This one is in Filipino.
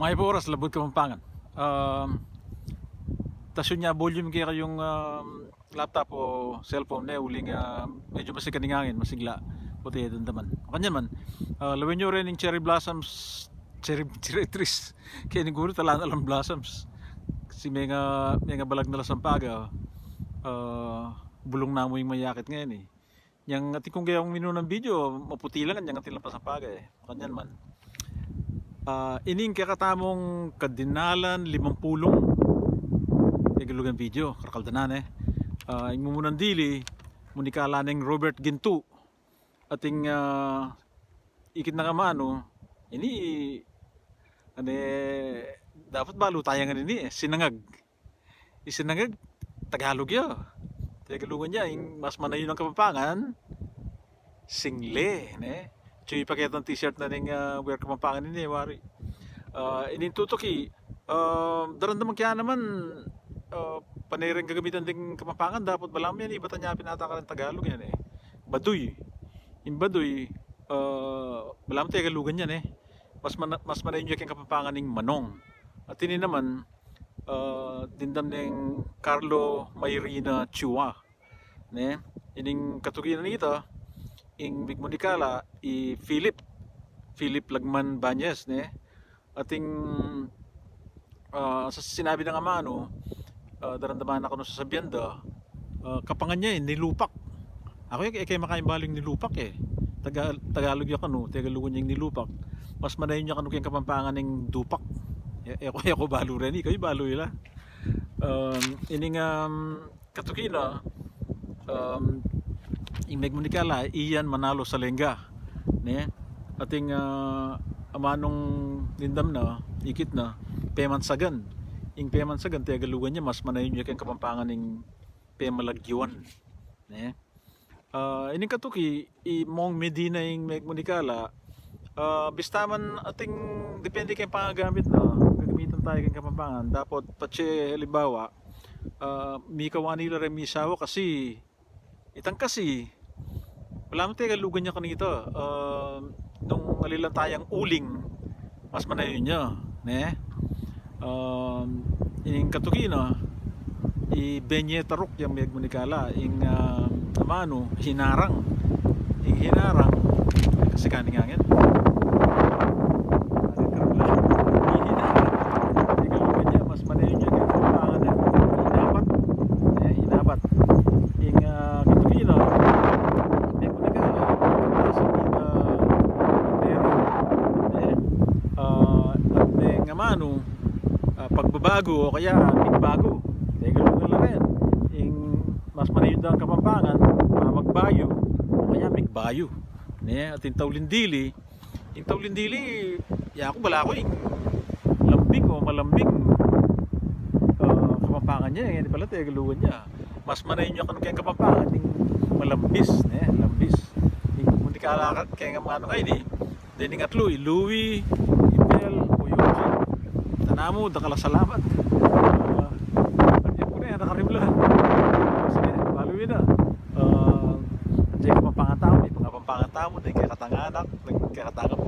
May oras labot Kapampangan. Tasyon niya volume kaya yung laptop o cellphone na uling medyo masig kaningangin, masigla. Puti doon naman. Kanyan man. Lawin nyo rin yung cherry blossoms, cherry trees. Kaya niguro talaan alam blossoms. Kasi may nga balag na lasampaga. Bulong na mo yung mayakit ngayon eh. Yang ati kung gayong minu ng video, maputi lang yang ati lang pasampaga eh. Kanyan man. Ining kakatamong kadinalan 50 igalugan video karkaldanan eh. Ing mumunan dili munikala ng Robert Gintu ating ikit na kamano ini ane dapat balo tayangan ini sinangag isinangag Tagalog yo Tagalugan niya ing mas manayon ng Kapampangan single ne chuy paket ng t-shirt na ning wear Kapampangan ini wari ining tutoki daramdaman kaya naman panireng gagamitan ding Kapampangan dapat balam yan iba tanya pinatakaran Tagalog yan eh baduy yung baduy balam Tagalugan yan eh mas manayon yung Kapampangan ning manong at ini naman dindam ning Carlo Mayrina Chua ne ining katuginan nito ing bigmonikala i Philip Lagman Banyes ne ating sa sinabi ng ama no daramdaman ako no sasabihan da kapangan niya nilupak ako yung kay makain baling nilupak eh Tagalog yung kanu Tagalugan yung nilupak mas manayon niya kanu kay Kapampangan ng dupak ako balo rin ikaw yung balo yun ining katukina ing megmunikala iyan manalo sa lengga ne ating amanong lindam na ikit na pemansagan ing pemansagan Tagalugan niya mas manayon niya kay Kapampangan ng pemalagyuan ne ining katuki imong Medina ing megmunikala bistaman ating depende kay pangagamit na gagamitan tayo kay Kapampangan dapat patse halimbawa mikawan nila rin misawa kasi itang kasi wala mo Tagalugan niya kanito nung alilang tayang uling mas manayon niya ne ining katuki na i benye tarok yung megmunikala ing amano hinarang kasi kaningangin Tagalugan niya mas manayon niya kay Kapampangan hinabat ing katuki na megmunikala kasi ning amano pagbabago o kaya bigbago Tagalugan lang rin ing mas manayon daw ang Kapampangan magbayo o kaya bigbayo ne at yung tawlindili ya ako bala ko yung lambing o malambing Kapampangan niya hindi pala Tagalugan niya mas manayon niya kanu kay Kapampangan yung malambis ne lambis yung munikala kaya nga ano kayo dining atlo Louie Ibel o Yoji tanamo dakala salamat andyan ko na yan nakarimla sige balo yun na andyan Kapampangan tao may Kapampangan tao may kakatanganak kaya katanga mo